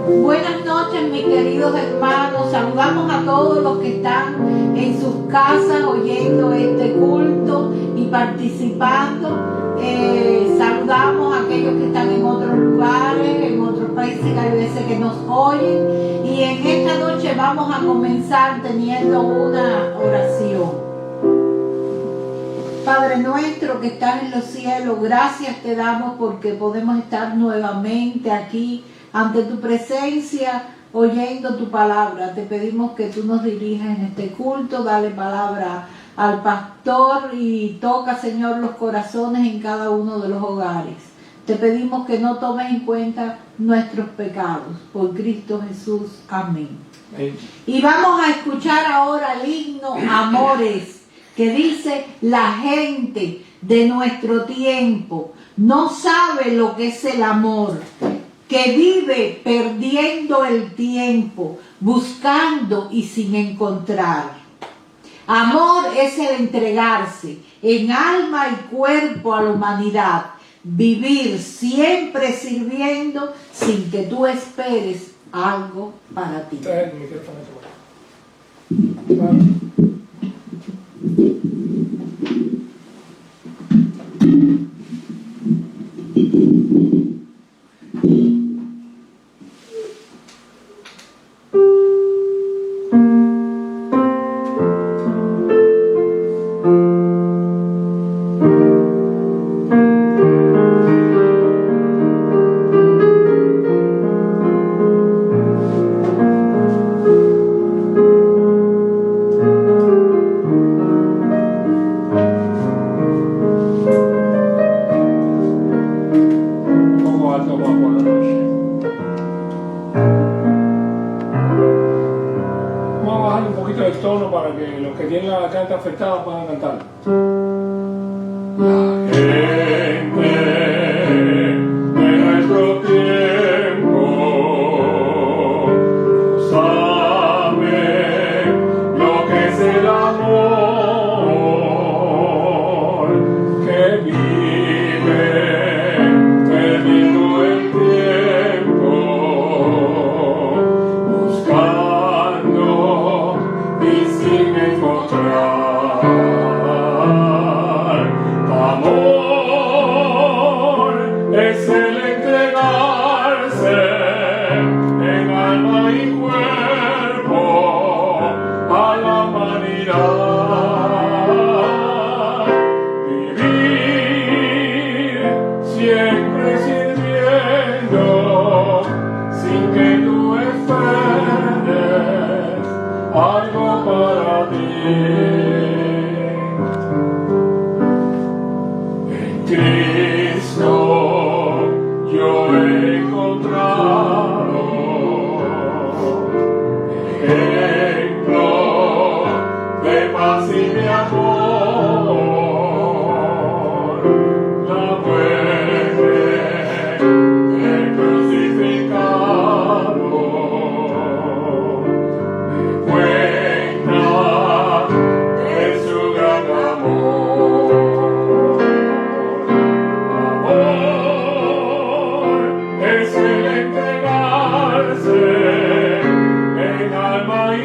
Buenas noches, mis queridos hermanos. Saludamos a todos los que están en sus casas oyendo este culto y participando. Saludamos a aquellos que están en otros lugares, en otros países, que hay veces que nos oyen. Y en esta noche vamos a comenzar teniendo una oración. Padre nuestro que estás en los cielos, gracias te damos porque podemos estar nuevamente aquí ante tu presencia, oyendo tu palabra. Te pedimos que tú nos dirijas en este culto, dale palabra al pastor y toca, Señor, los corazones en cada uno de los hogares. Te pedimos que no tomes en cuenta nuestros pecados. Por Cristo Jesús. Amén. Amén. Y vamos a escuchar ahora el himno Amores, que dice: la gente de nuestro tiempo no sabe lo que es el amor, que vive perdiendo el tiempo, buscando y sin encontrar. Amor es el entregarse en alma y cuerpo a la humanidad, vivir siempre sirviendo sin que tú esperes algo para ti. Afectada puedan cantar. La gente de nuestro tiempo no sabe lo que es el amor, que vive perdiendo el tiempo, buscando y sin encontrar. Es el entregarse en alma y cuerpo a la humanidad, vivir siempre sirviendo sin que tú esperes algo para ti. En Cristo yo he encontrado ejemplo de paz y de amor, la muerte del crucificado me cuenta de su gran amor. Es el entregarse en alma y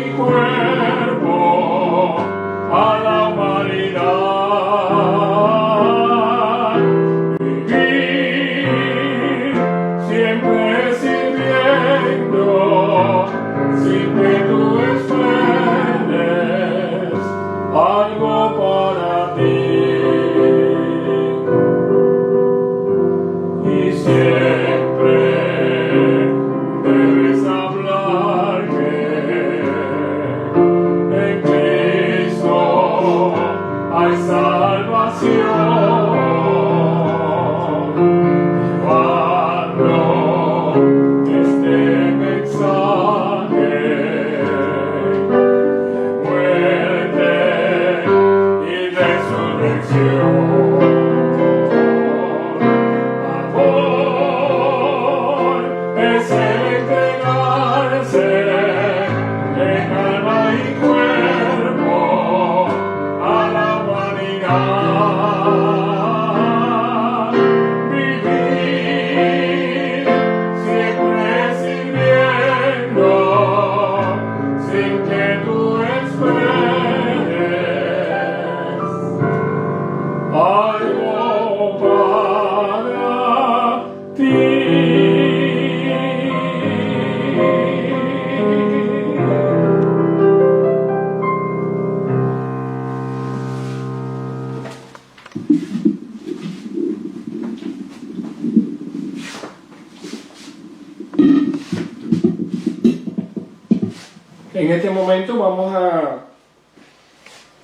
En este momento vamos a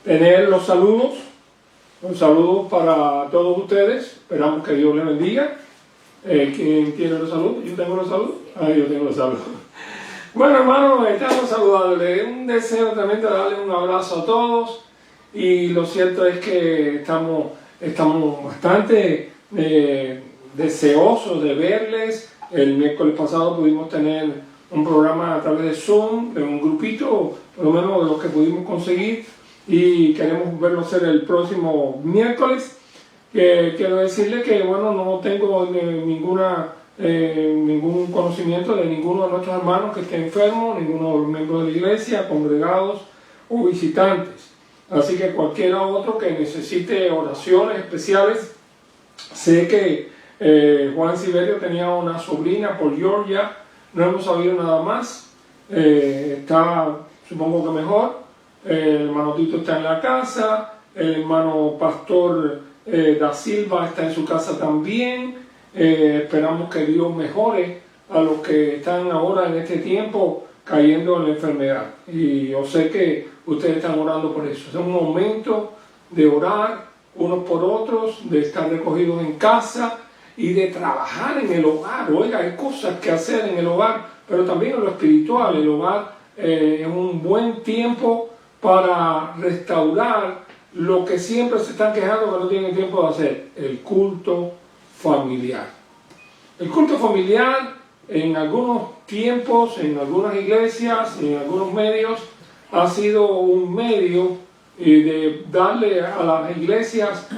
tener los saludos. Un saludo para todos ustedes. Esperamos que Dios les bendiga. ¿Quién tiene los saludos? ¿Yo tengo los saludos? Yo tengo los saludos. Bueno, hermanos, estamos saludándoles. Un deseo también de darle un abrazo a todos. Y lo cierto es que estamos bastante deseosos de verles. El miércoles pasado pudimos tener un programa a través de Zoom, de un grupito, por lo menos de los que pudimos conseguir. Y queremos verlo hacer el próximo miércoles. Quiero decirle que, bueno, no tengo ningún conocimiento de ninguno de nuestros hermanos que esté enfermo, ninguno de los miembros de la iglesia, congregados o visitantes. Así que cualquiera otro que necesite oraciones especiales, sé que Juan Siberio tenía una sobrina por Georgia, no hemos sabido nada más, está supongo que mejor, el hermano Tito está en la casa, el hermano Pastor Da Silva está en su casa también. Esperamos que Dios mejore a los que están ahora en este tiempo cayendo en la enfermedad, y yo sé que ustedes están orando por eso. Es un momento de orar unos por otros, de estar recogidos en casa y de trabajar en el hogar. Oiga, hay cosas que hacer en el hogar, pero también en lo espiritual. El hogar es un buen tiempo para restaurar lo que siempre se están quejando que no tienen tiempo de hacer: el culto familiar. El culto familiar en algunos tiempos, en algunas iglesias, en algunos medios, ha sido un medio de darle a las iglesias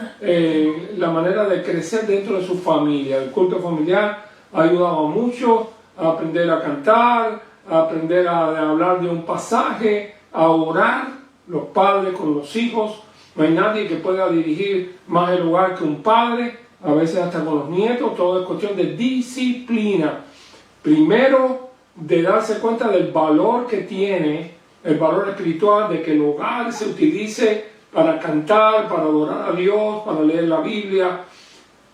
la manera de crecer dentro de su familia. El culto familiar ha ayudado mucho a aprender a cantar, a aprender a hablar de un pasaje, a orar los padres con los hijos. No hay nadie que pueda dirigir más el hogar que un padre, a veces hasta con los nietos. Todo es cuestión de disciplina. Primero, de darse cuenta del valor que tiene, el valor espiritual, de que el hogar se utilice para cantar, para adorar a Dios, para leer la Biblia,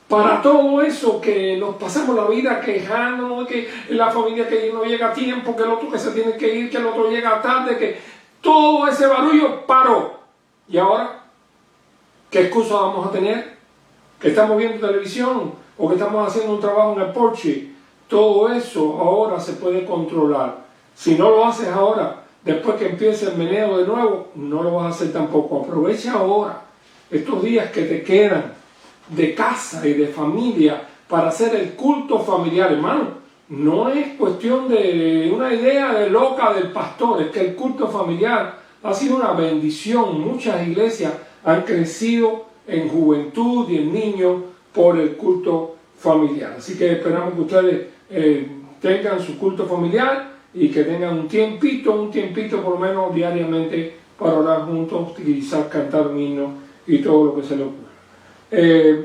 para todo eso que nos pasamos la vida quejándonos, que la familia que no llega a tiempo, que el otro que se tiene que ir, que el otro llega tarde, que todo ese barullo paró. Y ahora, ¿qué excusa vamos a tener? ¿Que estamos viendo televisión o que estamos haciendo un trabajo en el porche? Todo eso ahora se puede controlar. Si no lo haces ahora, después que empiece el meneo de nuevo, no lo vas a hacer tampoco. Aprovecha ahora estos días que te quedan de casa y de familia para hacer el culto familiar, hermano. No es cuestión de una idea de loca del pastor, es que el culto familiar ha sido una bendición. Muchas iglesias han crecido en juventud y en niños por el culto familiar. Así que esperamos que ustedes tengan su culto familiar y que tengan un tiempito por lo menos diariamente para orar juntos y quizás cantar un himno y todo lo que se le ocurra.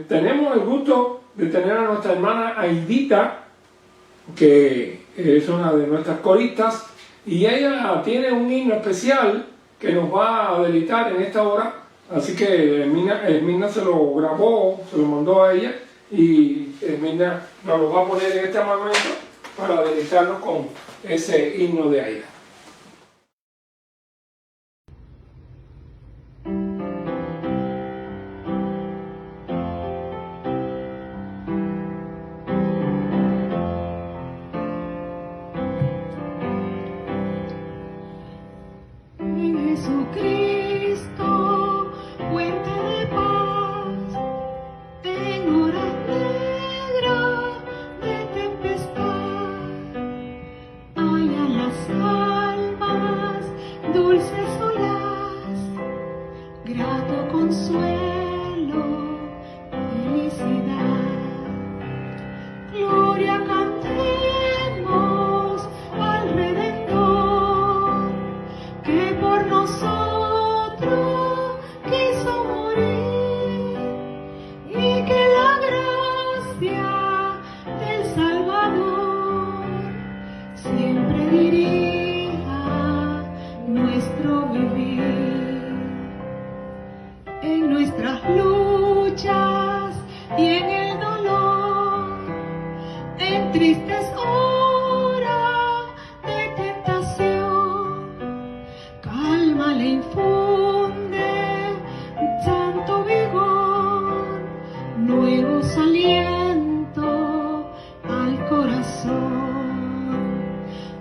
Tenemos el gusto de tener a nuestra hermana Aidita, que es una de nuestras coristas, y ella tiene un himno especial que nos va a deleitar en esta hora. Así que Hermina se lo grabó, se lo mandó a ella, y Hermina nos lo va a poner en este momento para deleitarnos con ese himno de Aida. En Jesucristo, fuente de paz, en horas negras de tempestad, hay a la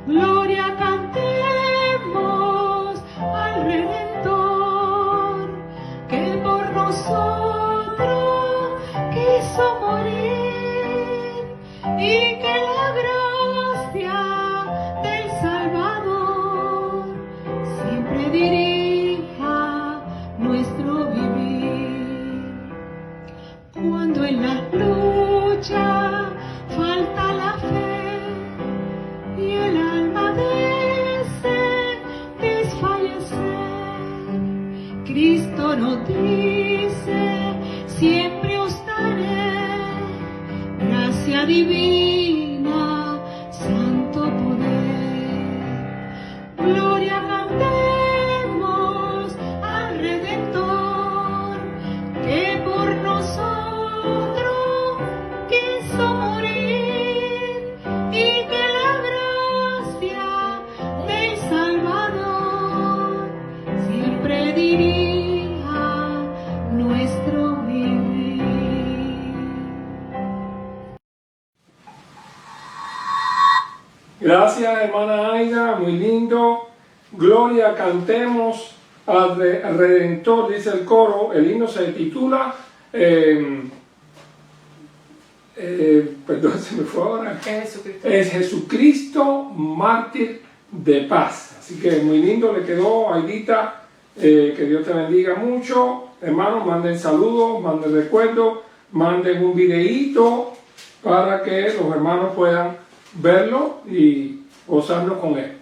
Gloria cantemos al Redentor, que por nosotros quiso morir, y que la gracia del Salvador siempre dirija nuestro vivir. Cuando en la lucha falta la fe y el alma desfallecer, Cristo nos dice: siempre os daré gracia divina, santo poder. Gloria cantemos al Redentor, que por nosotros quiso morir, y que la gracia del Salvador siempre dirija nuestro vivir. Gracias, hermana Aida, muy lindo. Gloria, cantemos al Redentor, dice el coro. El himno se titula, perdón, se me fue ahora. Es Jesucristo, mártir de paz. Así que muy lindo le quedó, Aidita. Que Dios te bendiga mucho. Hermanos, manden saludos, manden recuerdos, manden un videíto para que los hermanos puedan verlo y gozarlo con él.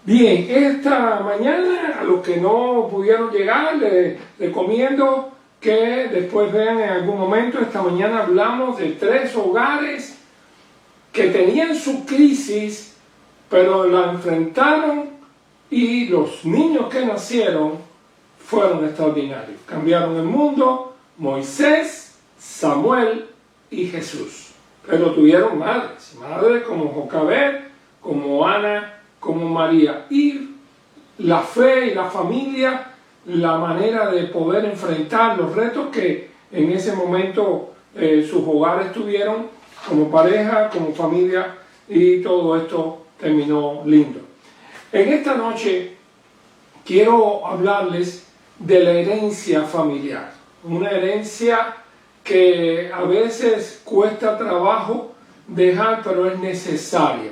Bien, esta mañana, a los que no pudieron llegar, les recomiendo que después vean en algún momento. Esta mañana hablamos de 3 hogares que tenían su crisis, pero la enfrentaron, y los niños que nacieron fueron extraordinarios. Cambiaron el mundo: Moisés, Samuel y Jesús. Pero tuvieron madres como Jocabed, como Ana, como María. Y la fe y la familia, la manera de poder enfrentar los retos que en ese momento sus hogares tuvieron como pareja, como familia, y todo esto terminó lindo. En esta noche quiero hablarles de la herencia familiar, una herencia que a veces cuesta trabajo dejar, pero es necesario.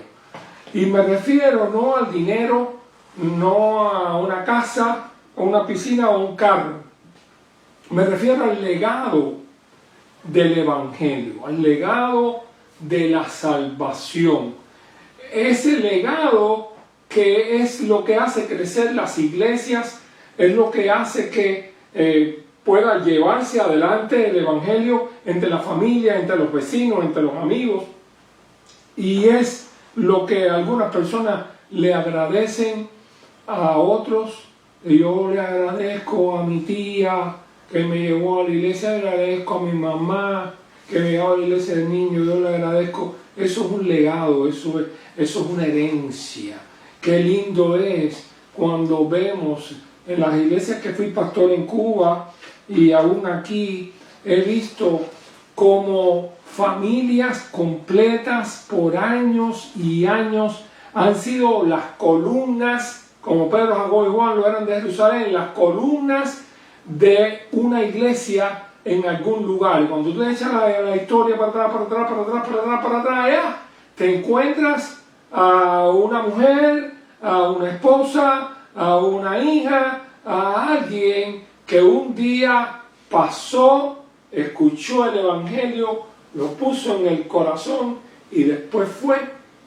Y me refiero no al dinero, no a una casa, a una piscina o un carro. Me refiero al legado del Evangelio, al legado de la salvación. Ese legado que es lo que hace crecer las iglesias, es lo que hace que pueda llevarse adelante el Evangelio entre la familia, entre los vecinos, entre los amigos. Y es lo que algunas personas le agradecen a otros. Yo le agradezco a mi tía que me llevó a la iglesia, le agradezco a mi mamá que me llevó a la iglesia de niño, yo le agradezco. Eso es un legado, eso es una herencia. Qué lindo es cuando vemos en las iglesias que fui pastor en Cuba, y aún aquí he visto como familias completas por años y años han sido las columnas, como Pedro, Jacobo y Juan lo eran de Jerusalén, las columnas de una iglesia en algún lugar. Y cuando tú echas la historia para atrás, allá, te encuentras a una mujer, a una esposa, a una hija, a alguien que un día pasó, escuchó el Evangelio, lo puso en el corazón y después fue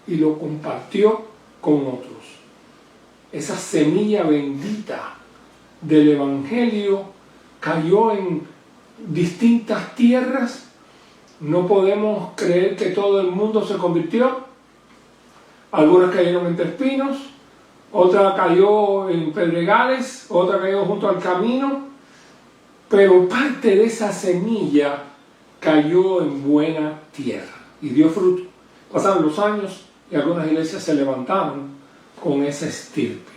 y lo compartió con otros. Esa semilla bendita del Evangelio cayó en distintas tierras. No podemos creer que todo el mundo se convirtió. Algunas cayeron entre espinos, otra cayó en pedregales, otra cayó junto al camino, pero parte de esa semilla cayó en buena tierra y dio fruto. Pasaron los años y algunas iglesias se levantaron con esa estirpe.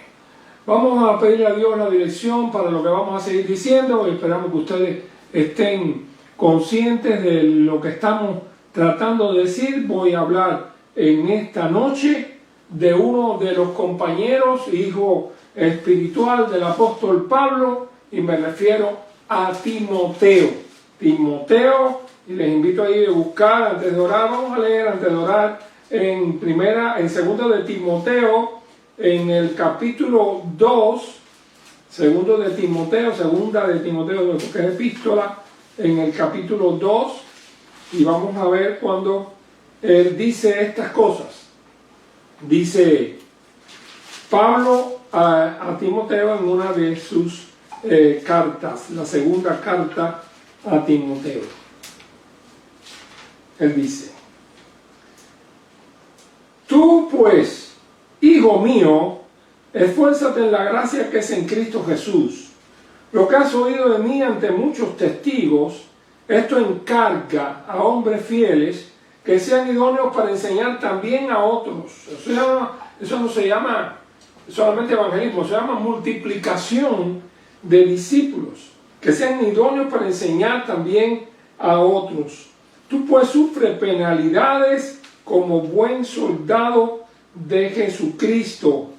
Vamos a pedirle a Dios la dirección para lo que vamos a seguir diciendo, y esperamos que ustedes estén conscientes de lo que estamos tratando de decir. Voy a hablar en esta noche de uno de los compañeros, hijo espiritual del apóstol Pablo, y me refiero a Timoteo. Timoteo, y les invito a ir a buscar antes de orar, vamos a leer antes de orar en segundo de Timoteo, en el capítulo 2, segunda de Timoteo, porque es epístola, en el capítulo 2, y vamos a ver cuando él dice estas cosas. Dice Pablo a Timoteo en una de sus cartas, la segunda carta a Timoteo. Él dice: tú pues, hijo mío, esfuérzate en la gracia que es en Cristo Jesús. Lo que has oído de mí ante muchos testigos, esto encarga a hombres fieles que sean idóneos para enseñar también a otros. Eso no se llama solamente evangelismo, se llama multiplicación de discípulos, que sean idóneos para enseñar también a otros. Tú pues sufre penalidades como buen soldado de Jesucristo.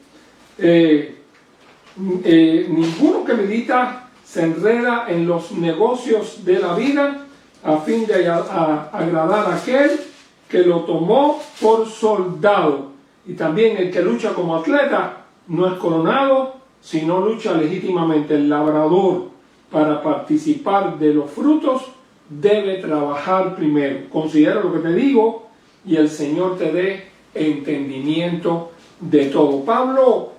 Ninguno que milita se enreda en los negocios de la vida a fin de agradar a aquel que lo tomó por soldado. Y también el que lucha como atleta no es coronado, sino lucha legítimamente. El labrador, para participar de los frutos, debe trabajar primero. Considera lo que te digo y el Señor te dé entendimiento de todo. Pablo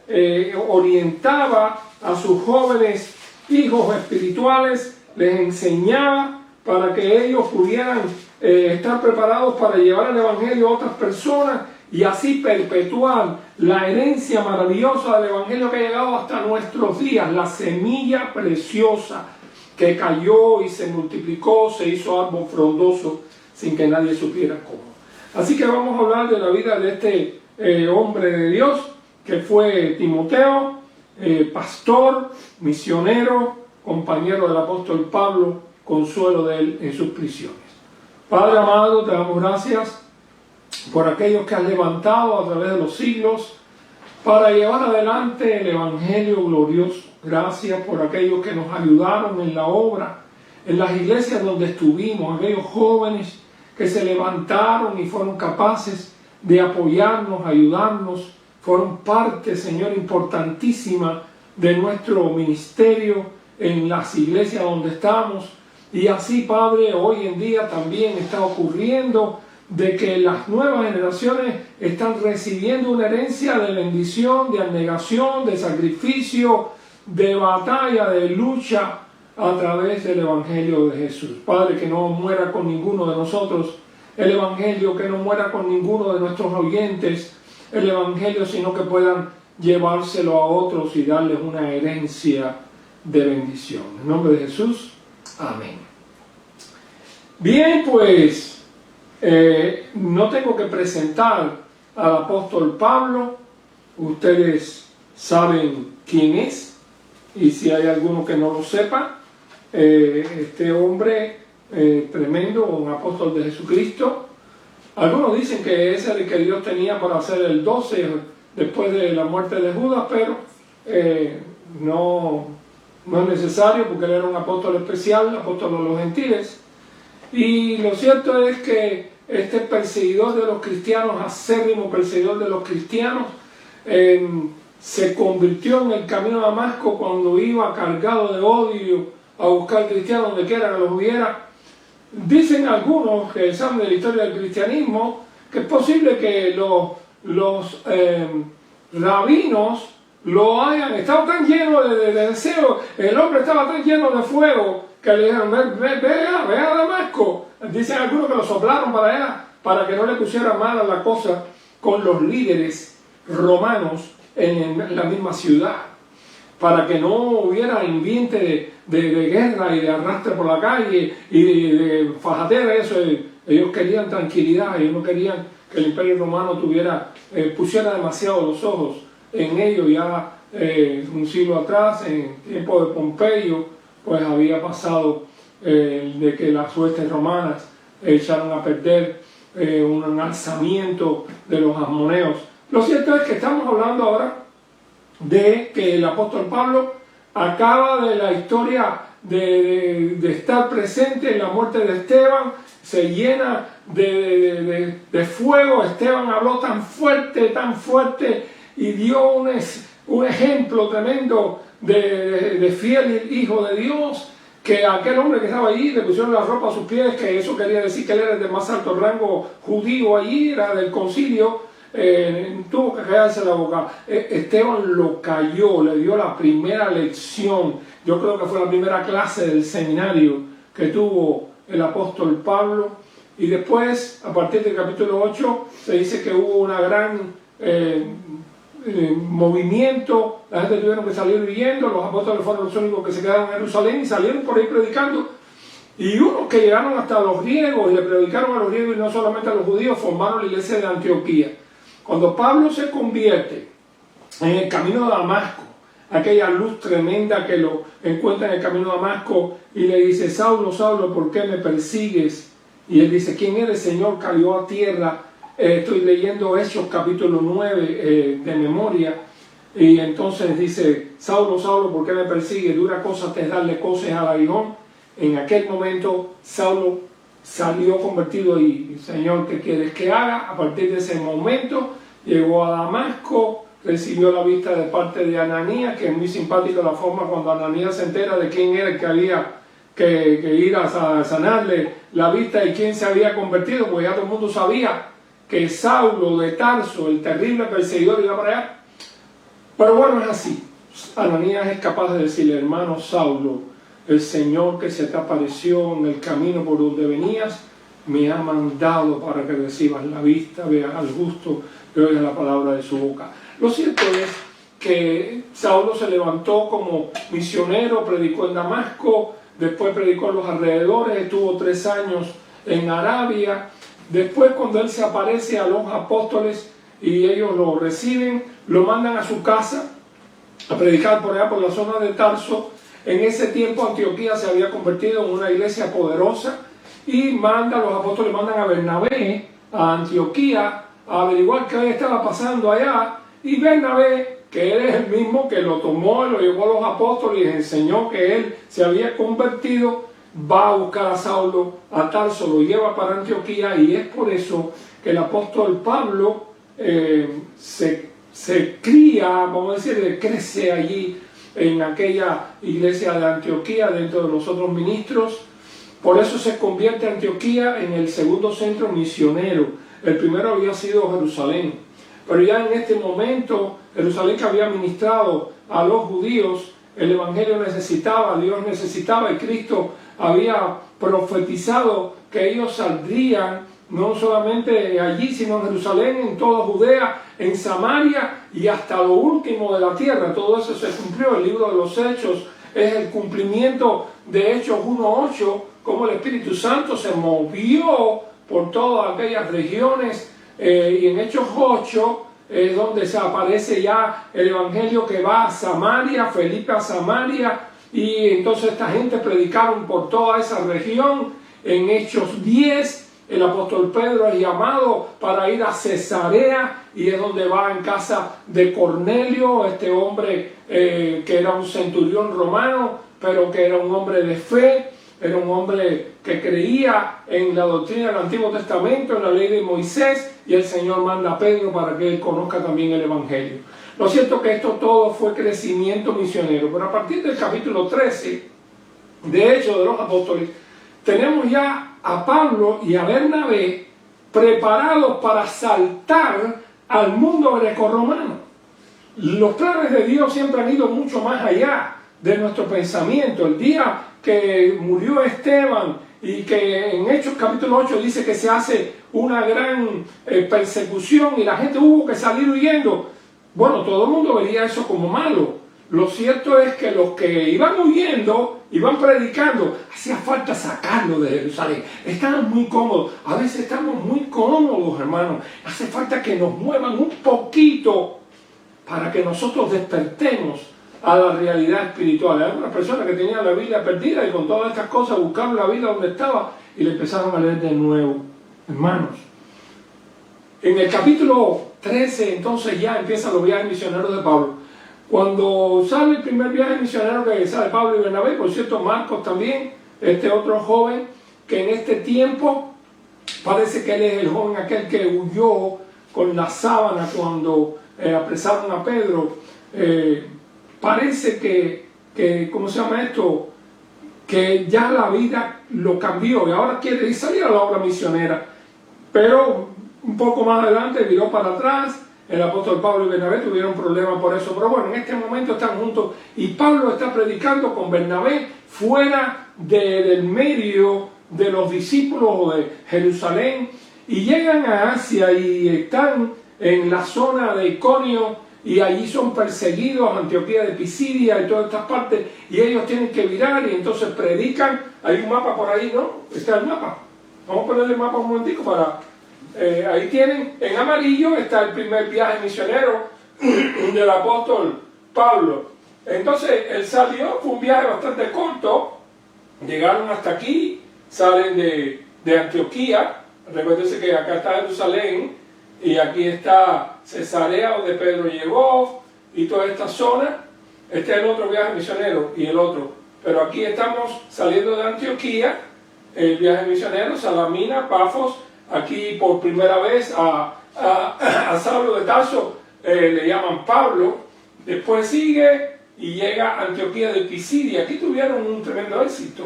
orientaba a sus jóvenes hijos espirituales, les enseñaba para que ellos pudieran estar preparados para llevar el evangelio a otras personas y así perpetuar la herencia maravillosa del evangelio que ha llegado hasta nuestros días, la semilla preciosa que cayó y se multiplicó, se hizo árbol frondoso sin que nadie supiera cómo. Así que vamos a hablar de la vida de este hombre de Dios que fue Timoteo, pastor, misionero, compañero del apóstol Pablo, consuelo de él en sus prisiones. Padre amado, te damos gracias por aquellos que has levantado a través de los siglos para llevar adelante el evangelio glorioso. Gracias por aquellos que nos ayudaron en la obra, en las iglesias donde estuvimos, aquellos jóvenes que se levantaron y fueron capaces de apoyarnos, ayudarnos, fueron parte, Señor, importantísima de nuestro ministerio en las iglesias donde estamos. Y así, Padre, hoy en día también está ocurriendo de que las nuevas generaciones están recibiendo una herencia de bendición, de abnegación, de sacrificio, de batalla, de lucha a través del Evangelio de Jesús. Padre, que no muera con ninguno de nosotros el Evangelio, que no muera con ninguno de nuestros oyentes el Evangelio, sino que puedan llevárselo a otros y darles una herencia de bendición. En nombre de Jesús, amén. Bien, pues no tengo que presentar al apóstol Pablo. Ustedes saben quién es, y si hay alguno que no lo sepa, este hombre tremendo, un apóstol de Jesucristo. Algunos dicen que ese es el que Dios tenía para hacer el 12 después de la muerte de Judas, pero no es necesario, porque él era un apóstol especial, apóstol de los gentiles. Y lo cierto es que este perseguidor de los cristianos, acérrimo perseguidor de los cristianos, se convirtió en el camino a Damasco cuando iba cargado de odio a buscar cristianos donde quiera que los hubiera. Dicen algunos que saben de la historia del cristianismo que es posible que los rabinos lo hayan estado tan llenos de deseo, el hombre estaba tan lleno de fuego que le dijeron: ve a Damasco. Dicen algunos que lo soplaron para allá para que no le pusiera mala la cosa con los líderes romanos en la misma ciudad, para que no hubiera ambiente de guerra y de arrastre por la calle y de fajatera. Eso, ellos querían tranquilidad, ellos no querían que el imperio romano pusiera demasiado los ojos en ellos. Ya un siglo atrás, en tiempo de Pompeyo, pues había pasado de que las huestes romanas echaron a perder un alzamiento de los asmoneos Lo cierto es que estamos hablando ahora de que el apóstol Pablo acaba de la historia de estar presente en la muerte de Esteban, se llena de fuego. Esteban habló tan fuerte y dio un ejemplo tremendo de fiel hijo de Dios, que aquel hombre que estaba allí le pusieron la ropa a sus pies, que eso quería decir que él era de más alto rango judío allí, era del concilio. Tuvo que callarse la boca. Esteban lo cayó, le dio la primera lección. Yo creo que fue la primera clase del seminario que tuvo el apóstol Pablo. Y después, a partir del capítulo 8, se dice que hubo una gran movimiento. La gente tuvieron que salir huyendo. Los apóstoles fueron los únicos que se quedaron en Jerusalén y salieron por ahí predicando. Y unos que llegaron hasta los griegos y le predicaron a los griegos y no solamente a los judíos, formaron la iglesia de Antioquía. Cuando Pablo se convierte en el camino de Damasco, aquella luz tremenda que lo encuentra en el camino de Damasco y le dice: Saulo, Saulo, ¿por qué me persigues? Y él dice: ¿quién eres, Señor? Cayó a tierra. Estoy leyendo Hechos capítulo 9 de memoria. Y entonces dice: Saulo, Saulo, ¿por qué me persigues? Dura cosa te es darle coces al aguijón. En aquel momento Saulo salió convertido y: Señor, ¿qué quieres que haga? A partir de ese momento llegó a Damasco, recibió la vista de parte de Ananías, que es muy simpática la forma cuando Ananías se entera de quién era el que había que ir a sanarle la vista y quién se había convertido, porque ya todo el mundo sabía que Saulo de Tarso, el terrible perseguidor, iba para allá. Pero bueno, es así. Ananías es capaz de decirle: hermano Saulo, el Señor que se te apareció en el camino por donde venías me ha mandado para que recibas la vista, veas al justo y oigas la palabra de su boca. Lo cierto es que Saulo se levantó como misionero, predicó en Damasco, después predicó en los alrededores, estuvo 3 años en Arabia. Después, cuando él se aparece a los apóstoles y ellos lo reciben, lo mandan a su casa a predicar por allá por la zona de Tarso. En ese tiempo Antioquía se había convertido en una iglesia poderosa y los apóstoles mandan a Bernabé a Antioquía a averiguar qué estaba pasando allá. Y Bernabé, que él es el mismo que lo tomó y lo llevó a los apóstoles y les enseñó que él se había convertido, va a buscar a Saulo a Tarso, lo lleva para Antioquía, y es por eso que el apóstol Pablo se cría, vamos a decir, crece allí en aquella iglesia de Antioquía dentro de los otros ministros. Por eso se convierte Antioquía en el segundo centro misionero. El primero había sido Jerusalén, pero ya en este momento Jerusalén, que había ministrado a los judíos, el evangelio necesitaba, Dios necesitaba, y Cristo había profetizado que ellos saldrían no solamente allí, sino en Jerusalén, en toda Judea, en Samaria y hasta lo último de la tierra. Todo eso se cumplió. El libro de los Hechos es el cumplimiento de Hechos 1:8, como el Espíritu Santo se movió por todas aquellas regiones, y en Hechos 8 es donde se aparece ya el evangelio que va a Samaria, Felipe a Samaria, y entonces esta gente predicaron por toda esa región. En Hechos 10 el apóstol Pedro es llamado para ir a Cesarea, y es donde va en casa de Cornelio, este hombre que era un centurión romano, pero que era un hombre de fe, era un hombre que creía en la doctrina del Antiguo Testamento, en la ley de Moisés, y el Señor manda a Pedro para que él conozca también el evangelio. Lo cierto es que esto todo fue crecimiento misionero, pero a partir del capítulo 13 de Hechos de los Apóstoles, tenemos ya a Pablo y a Bernabé preparados para saltar al mundo grecorromano. Los planes de Dios siempre han ido mucho más allá de nuestro pensamiento. El día que murió Esteban, y que en Hechos capítulo 8 dice que se hace una gran persecución y la gente hubo que salir huyendo, bueno, todo el mundo vería eso como malo. Lo cierto es que los que iban huyendo, iban predicando, hacía falta sacarlo de Jerusalén. Estaban muy cómodos. A veces estamos muy cómodos, hermanos. Hace falta que nos muevan un poquito para que nosotros despertemos a la realidad espiritual. Hay algunas personas que tenían la Biblia perdida y con todas estas cosas buscaron la Biblia donde estaba y le empezaron a leer de nuevo. Hermanos, en el capítulo 13, entonces ya empiezan los viajes misioneros de Pablo. Cuando sale el primer viaje misionero que sale Pablo y Bernabé, por cierto, Marcos también, este otro joven, que en este tiempo parece que él es el joven aquel que huyó con la sábana cuando apresaron a Pedro. Parece que, ¿cómo se llama esto? Que ya la vida lo cambió y ahora quiere salir a la obra misionera. Pero un poco más adelante viró para atrás. El apóstol Pablo y Bernabé tuvieron problemas por eso, pero bueno, en este momento están juntos y Pablo está predicando con Bernabé fuera del medio de los discípulos de Jerusalén, y llegan a Asia y están en la zona de Iconio, y allí son perseguidos, Antioquía de Pisidia y todas estas partes, y ellos tienen que virar y entonces predican. Hay un mapa por ahí, ¿no? Está el mapa. Vamos a ponerle el mapa un momentico para... ahí tienen, en amarillo está el primer viaje misionero del apóstol Pablo. Entonces él salió, fue un viaje bastante corto, llegaron hasta aquí, salen de Antioquía. Recuérdense que acá está Jerusalén y aquí está Cesarea, donde Pedro llegó, y toda esta zona. Este es el otro viaje misionero y el otro, pero aquí estamos saliendo de Antioquía, el viaje misionero, Salamina, Pafos. Aquí por primera vez a Saulo de Tarso le llaman Pablo. Después sigue y llega a Antioquía de Pisidia. Aquí tuvieron un tremendo éxito.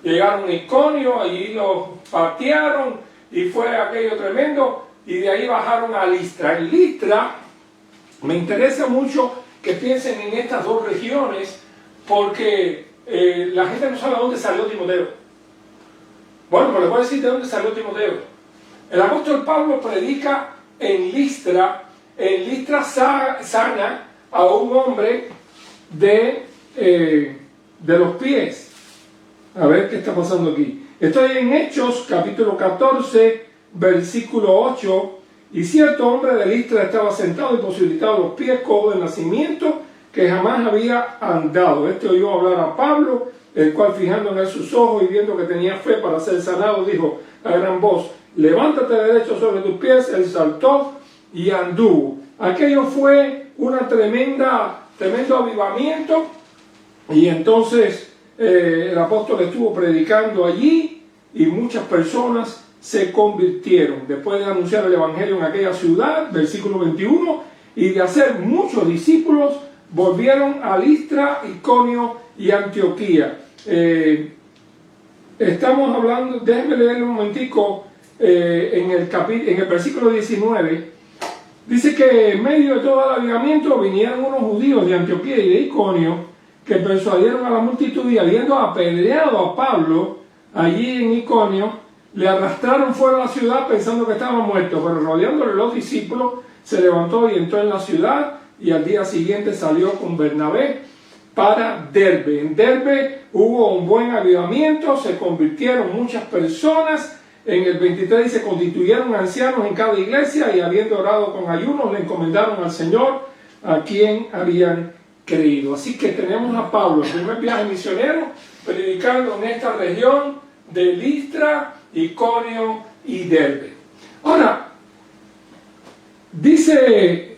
Llegaron a Iconio, allí los patearon y fue aquello tremendo. Y de ahí bajaron a Listra. En Listra me interesa mucho que piensen en estas dos regiones, porque la gente no sabe dónde salió Timoteo. Bueno, pues les voy a decir de dónde salió Timoteo. El apóstol Pablo predica en Listra. En Listra sana a un hombre de los pies. A ver qué está pasando aquí. Estoy en Hechos, capítulo 14, versículo 8. Y cierto hombre de Listra estaba sentado imposibilitado a los pies, cojo de nacimiento, que jamás había andado. Este oyó hablar a Pablo, el cual, fijando en él sus ojos y viendo que tenía fe para ser sanado, dijo a gran voz: levántate derecho sobre tus pies. Él saltó y anduvo. Aquello fue una tremendo avivamiento, y entonces el apóstol estuvo predicando allí y muchas personas se convirtieron después de anunciar el evangelio en aquella ciudad. Versículo 21, y de hacer muchos discípulos volvieron a Listra, Iconio y Antioquía. Estamos hablando, déjenme leer un momentico. En el versículo 19 dice que en medio de todo el avivamiento vinieron unos judíos de Antioquía y de Iconio, que persuadieron a la multitud, y habiendo apedreado a Pablo allí en Iconio, le arrastraron fuera de la ciudad pensando que estaba muerto, pero rodeándole los discípulos se levantó y entró en la ciudad, y al día siguiente salió con Bernabé para Derbe. En Derbe hubo un buen avivamiento, se convirtieron muchas personas. En el 23 se constituyeron ancianos en cada iglesia, y habiendo orado con ayunos le encomendaron al Señor a quien habían creído. Así que tenemos a Pablo, el primer viaje misionero, predicando en esta región de Listra, Iconio y Derbe. Ahora, dice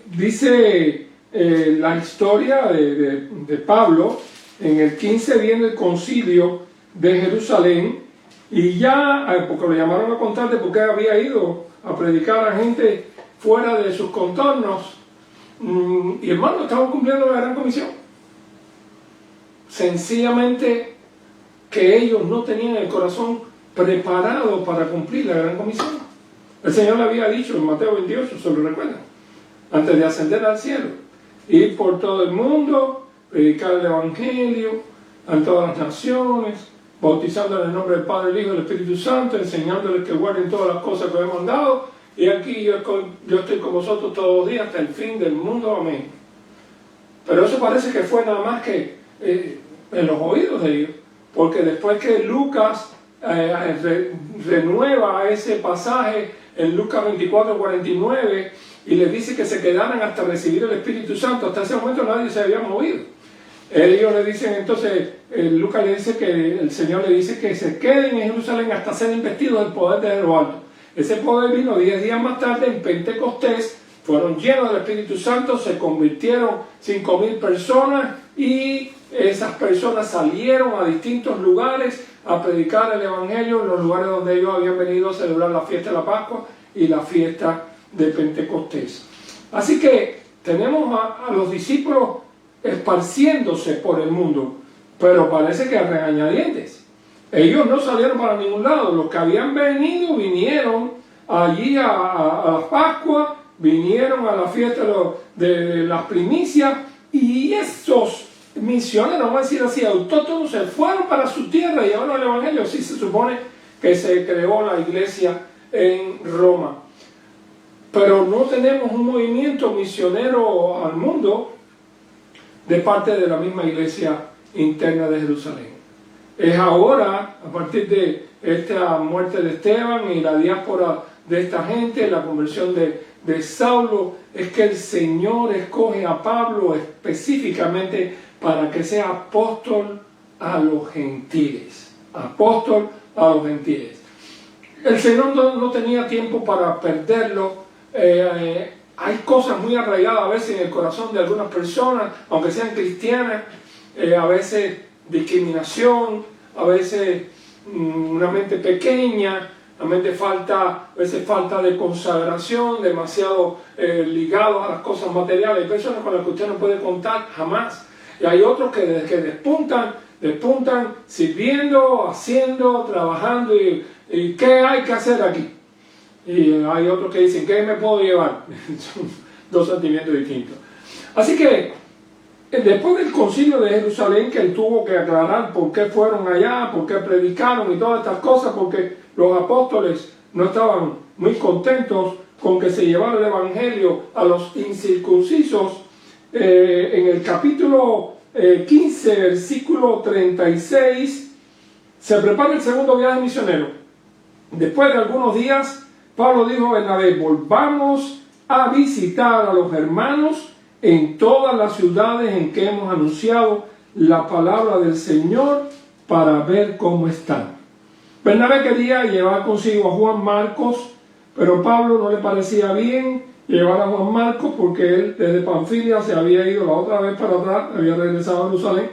la historia de Pablo. En el 15 viene el concilio de Jerusalén, y ya, porque lo llamaron a contar de por qué había ido a predicar a gente fuera de sus contornos. Y hermano, estaban cumpliendo la gran comisión. Sencillamente que ellos no tenían el corazón preparado para cumplir la gran comisión. El Señor le había dicho en Mateo 28, ¿se lo recuerdan? Antes de ascender al cielo: ir por todo el mundo, predicar el evangelio a todas las naciones, bautizando en el nombre del Padre, el Hijo y el Espíritu Santo, enseñándoles que guarden todas las cosas que hemos dado, y aquí yo estoy con vosotros todos los días hasta el fin del mundo. Amén. Pero eso parece que fue nada más que en los oídos de ellos, porque después que Lucas renueva ese pasaje en Lucas 24:49 y les dice que se quedaran hasta recibir el Espíritu Santo, hasta ese momento nadie se había movido. Ellos le dicen entonces, Lucas le dice que el Señor le dice que se queden en Jerusalén hasta ser investidos del poder de lo alto. Ese poder vino 10 días más tarde en Pentecostés, fueron llenos del Espíritu Santo, se convirtieron 5.000 personas y esas personas salieron a distintos lugares a predicar el Evangelio en los lugares donde ellos habían venido a celebrar la fiesta de la Pascua y la fiesta de Pentecostés. Así que tenemos a los discípulos esparciéndose por el mundo, pero parece que a regañadientes. Ellos no salieron para ningún lado. Los que habían venido vinieron allí a la Pascua, vinieron a la fiesta de las primicias, y esos misioneros, vamos a decir así, autóctonos, se fueron para su tierra y llevaron el Evangelio. Así se supone que se creó la iglesia en Roma. Pero no tenemos un movimiento misionero al mundo de parte de la misma iglesia interna de Jerusalén. Es ahora, a partir de esta muerte de Esteban y la diáspora de esta gente, la conversión de Saulo, es que el Señor escoge a Pablo específicamente para que sea apóstol a los gentiles. Apóstol a los gentiles. El Señor no tenía tiempo para perderlo. Hay cosas muy arraigadas a veces en el corazón de algunas personas, aunque sean cristianas, a veces discriminación, a veces una mente pequeña, a veces falta de consagración, demasiado ligados a las cosas materiales. Hay personas con las que usted no puede contar jamás. Y hay otros que despuntan sirviendo, haciendo, trabajando, y ¿qué hay que hacer aquí? Y hay otros que dicen, ¿qué me puedo llevar? Son dos sentimientos distintos. Así que, después del concilio de Jerusalén, que él tuvo que aclarar por qué fueron allá, por qué predicaron y todas estas cosas, porque los apóstoles no estaban muy contentos con que se llevara el Evangelio a los incircuncisos, en el capítulo 15, versículo 36, se prepara el segundo viaje misionero. Después de algunos días, Pablo dijo a Bernabé, volvamos a visitar a los hermanos en todas las ciudades en que hemos anunciado la palabra del Señor para ver cómo están. Bernabé quería llevar consigo a Juan Marcos, pero Pablo no le parecía bien llevar a Juan Marcos porque él desde Panfilia se había ido la otra vez para atrás, había regresado a Jerusalén.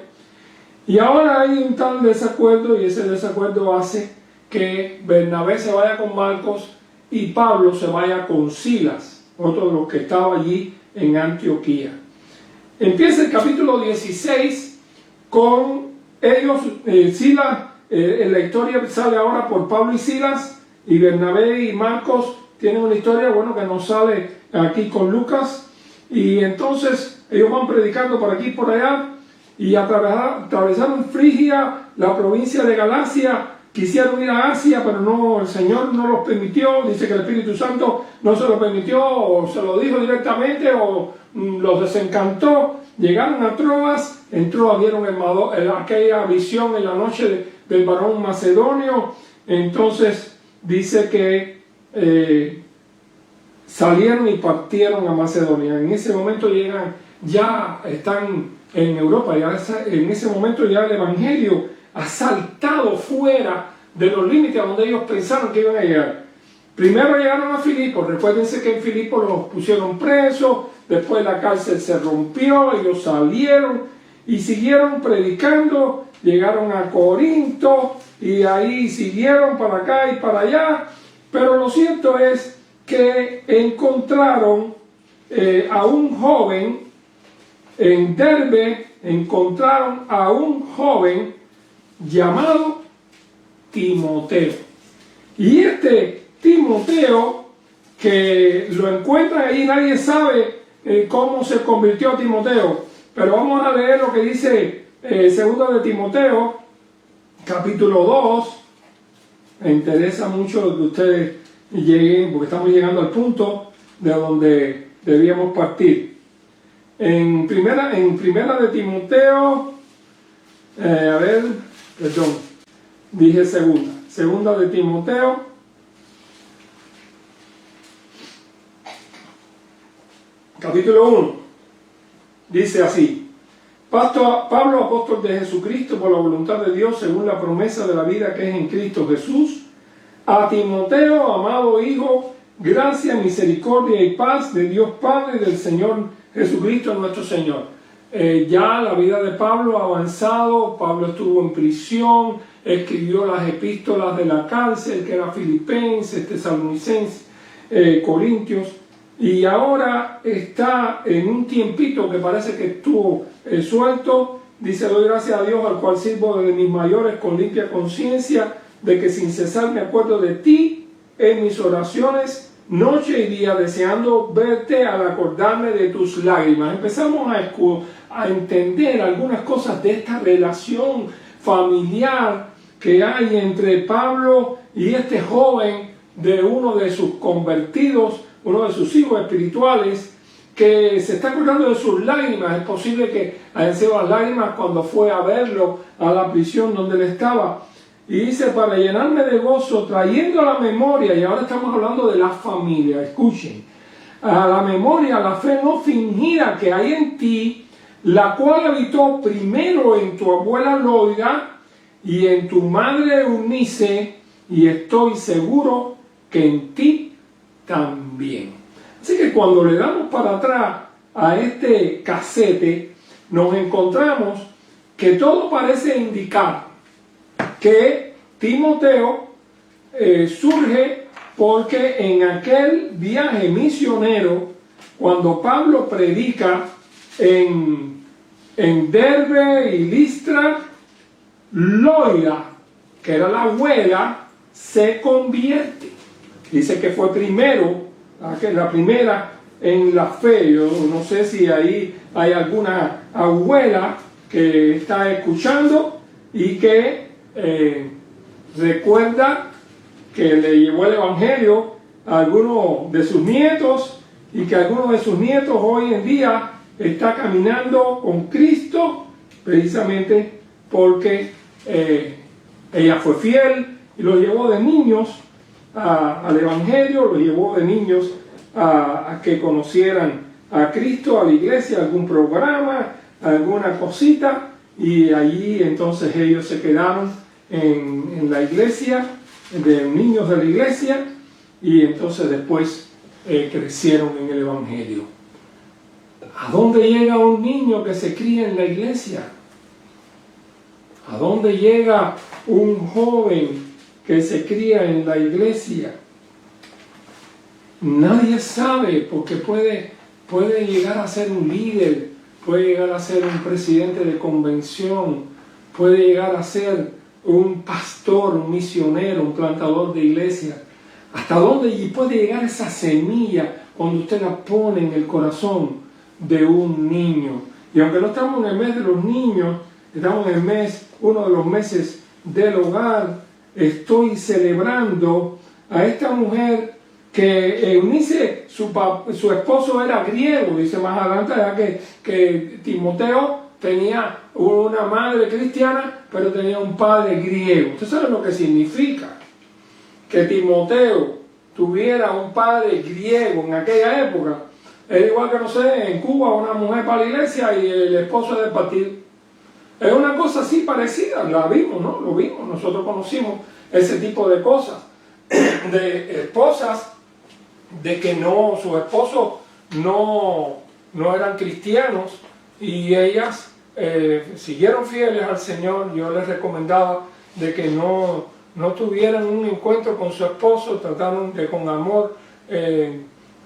Y ahora hay un tal desacuerdo, y ese desacuerdo hace que Bernabé se vaya con Marcos y Pablo se vaya con Silas, otro de los que estaba allí en Antioquía. Empieza el capítulo 16 con ellos, Silas, en la historia sale ahora por Pablo y Silas, y Bernabé y Marcos tienen una historia, bueno, que nos sale aquí con Lucas, y entonces ellos van predicando por aquí y por allá, y atravesaron Frigia, la provincia de Galacia, quisieron ir a Asia, pero no, el Señor no los permitió. Dice que el Espíritu Santo no se lo permitió, o se lo dijo directamente, o los desencantó. Llegaron a Troas, en Troas vieron aquella visión en la noche del varón macedonio. Entonces dice que salieron y partieron a Macedonia. En ese momento llegan, ya están en Europa, en ese momento ya el Evangelio ha saltado fuera de los límites a donde ellos pensaron que iban a llegar. Primero llegaron a Filipo. Recuérdense que en Filipo los pusieron presos, después la cárcel se rompió, ellos salieron y siguieron predicando, llegaron a Corinto y ahí siguieron para acá y para allá. Pero lo cierto es que encontraron a un joven en Derbe, encontraron a un joven llamado Timoteo. Y este Timoteo, que lo encuentran ahí, nadie sabe cómo se convirtió a Timoteo, pero vamos a leer lo que dice segundo de Timoteo, capítulo 2. Me interesa mucho que ustedes lleguen, porque estamos llegando al punto de donde debíamos partir. En primera de Timoteo, dije segunda de Timoteo, capítulo 1, dice así: Pablo, apóstol de Jesucristo, por la voluntad de Dios, según la promesa de la vida que es en Cristo Jesús, a Timoteo, amado hijo, gracia, misericordia y paz de Dios Padre y del Señor Jesucristo nuestro Señor. Ya la vida de Pablo ha avanzado. Pablo estuvo en prisión, escribió las epístolas de la cárcel, que era Filipenses, Tesalonicenses, Corintios, y ahora está en un tiempito que parece que estuvo suelto. Dice: doy gracias a Dios, al cual sirvo desde mis mayores con limpia conciencia, de que sin cesar me acuerdo de ti en mis oraciones noche y día, deseando verte al acordarme de tus lágrimas. Empezamos a entender algunas cosas de esta relación familiar que hay entre Pablo y este joven, de uno de sus convertidos, uno de sus hijos espirituales, que se está acordando de sus lágrimas. Es posible que hayan sido las lágrimas cuando fue a verlo a la prisión donde él estaba. Y dice: para llenarme de gozo, trayendo a la memoria, y ahora estamos hablando de la familia, escuchen, a la memoria la fe no fingida que hay en ti, la cual habitó primero en tu abuela Loida y en tu madre Eunice, y estoy seguro que en ti también. Así que cuando le damos para atrás a este casete, nos encontramos que todo parece indicar que Timoteo surge porque en aquel viaje misionero, cuando Pablo predica en Derbe y Listra, Loida, que era la abuela, se convierte. Dice que fue la primera en la fe. Yo no sé si ahí hay alguna abuela que está escuchando y que recuerda que le llevó el Evangelio a algunos de sus nietos, y que algunos de sus nietos hoy en día está caminando con Cristo, precisamente porque ella fue fiel y los llevó de niños al Evangelio, los llevó de niños a que conocieran a Cristo, a la iglesia, algún programa, alguna cosita, y allí entonces ellos se quedaron en la iglesia, de niños de la iglesia, y entonces después crecieron en el Evangelio. ¿A dónde llega un niño que se cría en la iglesia? ¿A dónde llega un joven que se cría en la iglesia? Nadie sabe, porque puede llegar a ser un líder, puede llegar a ser un presidente de convención, puede llegar a ser un pastor, un misionero, un plantador de iglesia. ¿Hasta dónde puede llegar esa semilla cuando usted la pone en el corazón de un niño? Y aunque no estamos en el mes de los niños, estamos en uno de los meses del hogar, estoy celebrando a esta mujer que Eunice, su esposo era griego. Dice más adelante que Timoteo tenía una madre cristiana, pero tenía un padre griego. ¿Usted sabe lo que significa que Timoteo tuviera un padre griego en aquella época? Es igual que, no sé, en Cuba una mujer para la iglesia y el esposo es del partido. Es una cosa así parecida, la vimos, ¿no? Lo vimos, nosotros conocimos ese tipo de cosas, de esposas, de que sus esposos no eran cristianos, y ellas siguieron fieles al Señor. Yo les recomendaba de que no tuvieran un encuentro con su esposo, trataron de con amor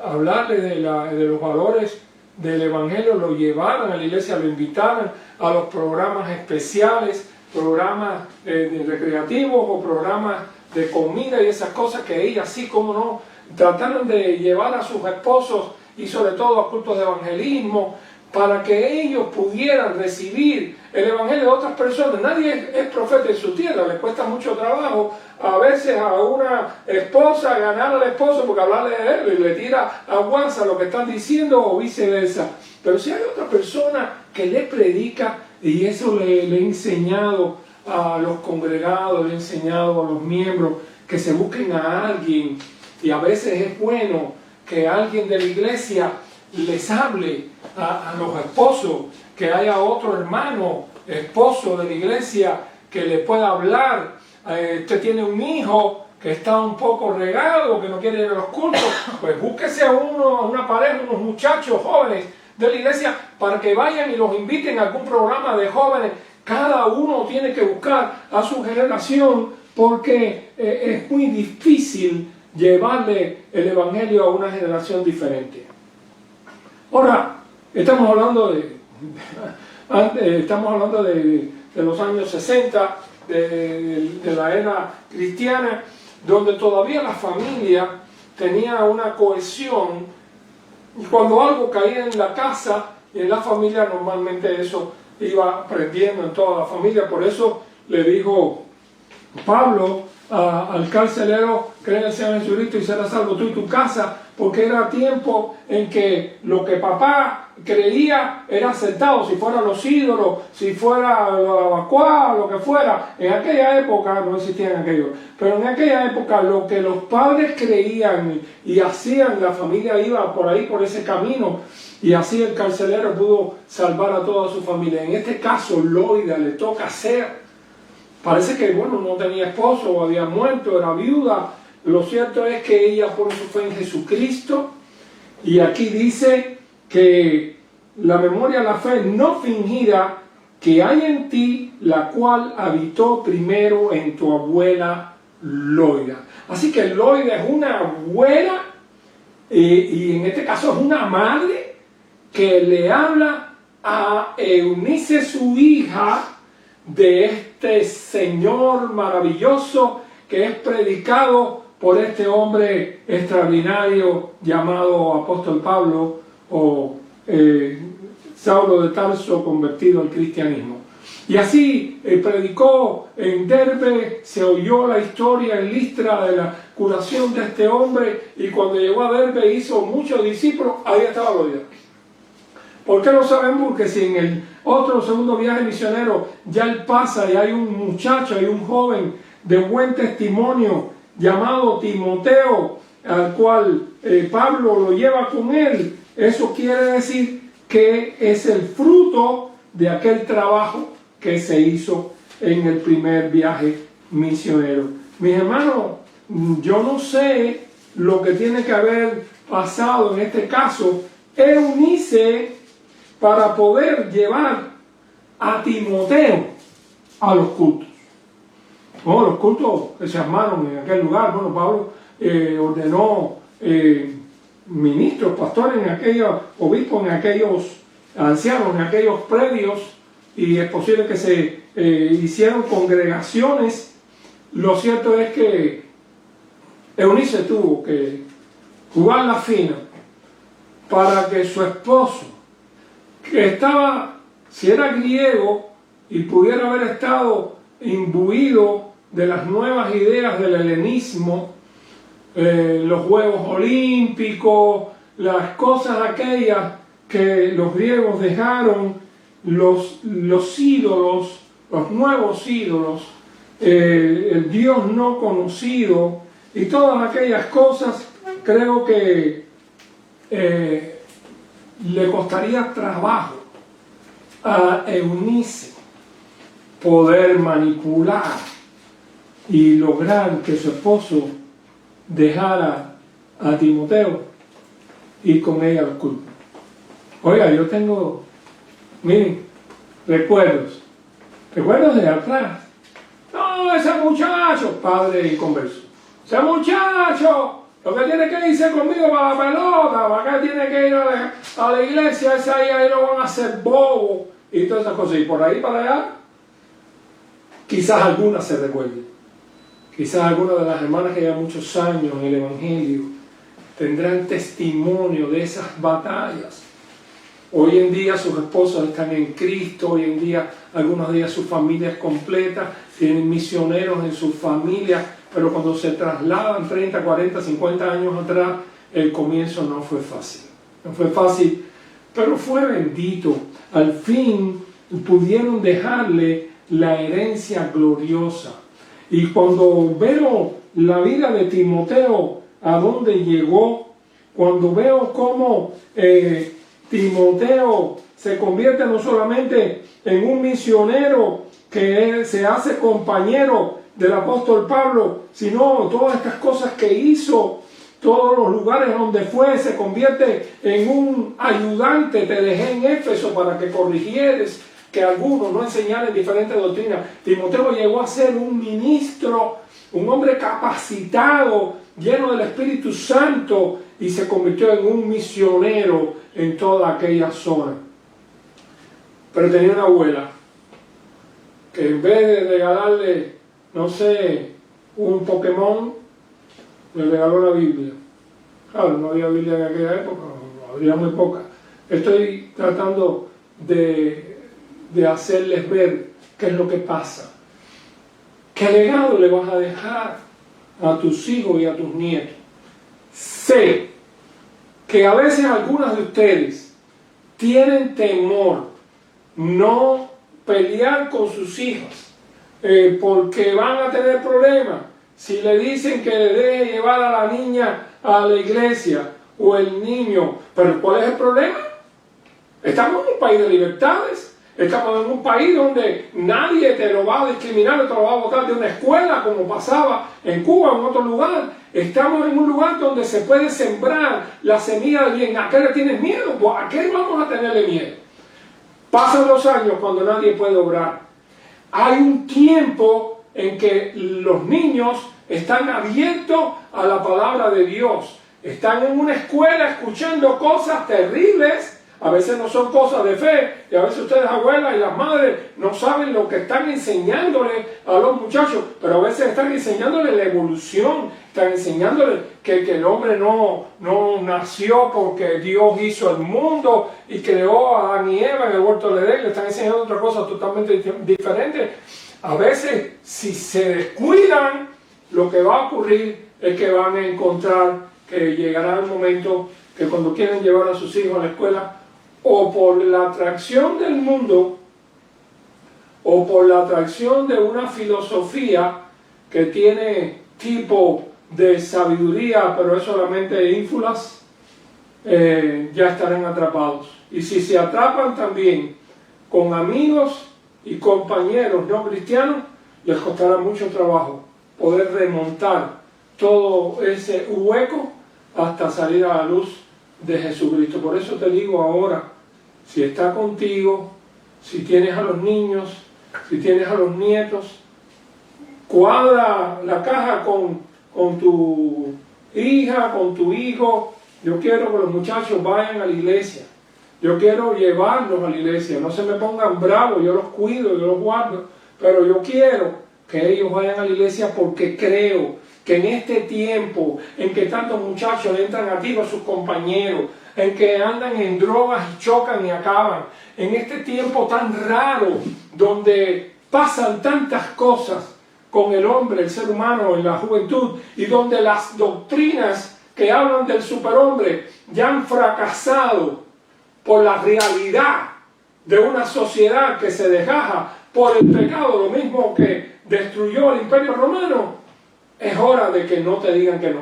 hablarle de los valores del Evangelio, lo llevaran a la iglesia, lo invitaran a los programas especiales, programas recreativos o programas de comida y esas cosas, que ellas sí, como no, trataron de llevar a sus esposos, y sobre todo a cultos de evangelismo, para que ellos pudieran recibir el Evangelio de otras personas. Nadie es profeta en su tierra, le cuesta mucho trabajo a veces a una esposa ganar al esposo porque hablarle de él y le tira aguanza lo que están diciendo, o viceversa. Pero si hay otra persona que le predica, y eso le he enseñado a los congregados, le he enseñado a los miembros, que se busquen a alguien, y a veces es bueno que alguien de la iglesia les hable a los esposos, que haya otro hermano, esposo de la iglesia, que le pueda hablar. Usted tiene un hijo que está un poco regado, que no quiere ir a los cultos, pues búsquese a una pareja, unos muchachos jóvenes de la iglesia para que vayan y los inviten a algún programa de jóvenes. Cada uno tiene que buscar a su generación porque es muy difícil llevarle el evangelio a una generación diferente. Ahora, estamos hablando de los años 60, de la era cristiana, donde todavía la familia tenía una cohesión, y cuando algo caía en la casa y en la familia, normalmente eso iba aprendiendo en toda la familia. Por eso le dijo Pablo al carcelero: cree en el Señor Jesucristo y serás salvo tú y tu casa, porque era tiempo en que lo que papá creía era aceptado, si fuera los ídolos, si fuera la vacuá, lo que fuera. En aquella época no existían aquellos, pero en aquella época lo que los padres creían y hacían, la familia iba por ahí, por ese camino, y así el carcelero pudo salvar a toda su familia. En este caso, Loida le toca hacer. Parece que, bueno, no tenía esposo, había muerto, era viuda. Lo cierto es que ella pone su fe en Jesucristo, y aquí dice que la memoria, la fe no fingida que hay en ti, la cual habitó primero en tu abuela Loida. Así que Loida es una abuela, y en este caso es una madre que le habla a Eunice, su hija, de este Señor maravilloso que es predicado por este hombre extraordinario llamado apóstol Pablo, o Saulo de Tarso convertido al cristianismo. Y así predicó en Derbe, se oyó la historia en Listra de la curación de este hombre, y cuando llegó a Derbe hizo muchos discípulos. Ahí estaba Loida. ¿Por qué lo sabemos? Porque si en el otro segundo viaje misionero ya él pasa y hay un muchacho, hay un joven de buen testimonio llamado Timoteo, al cual Pablo lo lleva con él, eso quiere decir que es el fruto de aquel trabajo que se hizo en el primer viaje misionero. Mis hermanos, yo no sé lo que tiene que haber pasado en este caso Eunice para poder llevar a Timoteo a los cultos. Bueno, los cultos que se armaron en aquel lugar, bueno, Pablo ordenó ministros, pastores en aquellos, obispos en aquellos, ancianos en aquellos predios, y es posible que se hicieron congregaciones. Lo cierto es que Eunice tuvo que jugar la fina para que su esposo, que estaba, si era griego y pudiera haber estado imbuido de las nuevas ideas del helenismo, los Juegos Olímpicos, las cosas aquellas que los griegos dejaron, los ídolos, los nuevos ídolos, el Dios no conocido y todas aquellas cosas, creo que le costaría trabajo a Eunice poder manipular y lograr que su esposo dejara a Timoteo y con ella los cultos. Oiga, yo tengo, miren, recuerdos de atrás. No, ese muchacho, padre y converso, ese muchacho, lo que tiene que irse conmigo para la pelota, para que tiene que ir a la iglesia, ese ahí lo van a hacer bobo y todas esas cosas. Y por ahí para allá, quizás algunas se recuerden. Quizás algunas de las hermanas que llevan muchos años en el Evangelio tendrán testimonio de esas batallas. Hoy en día sus esposos están en Cristo, hoy en día algunos días su familia es completa, tienen misioneros en sus familias, pero cuando se trasladan 30, 40, 50 años atrás, el comienzo no fue fácil. No fue fácil, pero fue bendito. Al fin pudieron dejarle la herencia gloriosa. Y cuando veo la vida de Timoteo, a dónde llegó, cuando veo cómo Timoteo se convierte no solamente en un misionero que se hace compañero del apóstol Pablo, sino todas estas cosas que hizo, todos los lugares donde fue, se convierte en un ayudante. Te dejé en Éfeso para que corrigieres que algunos no enseñaran diferentes doctrinas. Timoteo llegó a ser un ministro, un hombre capacitado, lleno del Espíritu Santo, y se convirtió en un misionero en toda aquella zona. Pero tenía una abuela que en vez de regalarle, no sé, un Pokémon, le regaló la Biblia. Claro, no había Biblia en aquella época, había muy poca. Estoy tratando de hacerles ver qué es lo que pasa. ¿Qué legado le vas a dejar a tus hijos y a tus nietos? Sé que a veces algunas de ustedes tienen temor no pelear con sus hijos porque van a tener problemas si le dicen que le deje llevar a la niña a la iglesia o el niño. Pero ¿cuál es el problema? Estamos en un país de libertades. Estamos en un país donde nadie te lo va a discriminar, te lo va a botar de una escuela como pasaba en Cuba o en otro lugar. Estamos en un lugar donde se puede sembrar la semilla de bien. ¿A qué le tienes miedo? Pues ¿a qué vamos a tenerle miedo? Pasan los años cuando nadie puede obrar. Hay un tiempo en que los niños están abiertos a la palabra de Dios. Están en una escuela escuchando cosas terribles. A veces no son cosas de fe, y a veces ustedes, abuelas y las madres, no saben lo que están enseñándole a los muchachos, pero a veces están enseñándole la evolución, están enseñándole que el hombre no nació porque Dios hizo el mundo y creó a Adán y Eva en el huerto de Edén. Le están enseñando otra cosa totalmente diferente. A veces, si se descuidan, lo que va a ocurrir es que van a encontrar que llegará el momento que cuando quieren llevar a sus hijos a la escuela, o por la atracción del mundo, o por la atracción de una filosofía que tiene tipo de sabiduría, pero es solamente ínfulas, ya estarán atrapados. Y si se atrapan también con amigos y compañeros no cristianos, les costará mucho trabajo poder remontar todo ese hueco hasta salir a la luz de Jesucristo. Por eso te digo ahora, si está contigo, si tienes a los niños, si tienes a los nietos, cuadra la caja con tu hija, con tu hijo. Yo quiero que los muchachos vayan a la iglesia. Yo quiero llevarlos a la iglesia. No se me pongan bravos, yo los cuido, yo los guardo. Pero yo quiero que ellos vayan a la iglesia porque creo que en este tiempo en que tantos muchachos entran a tiro a sus compañeros, en que andan en drogas y chocan y acaban, en este tiempo tan raro donde pasan tantas cosas con el hombre, el ser humano en la juventud, y donde las doctrinas que hablan del superhombre ya han fracasado por la realidad de una sociedad que se desgaja por el pecado, lo mismo que destruyó el Imperio Romano. Es hora de que no te digan que no.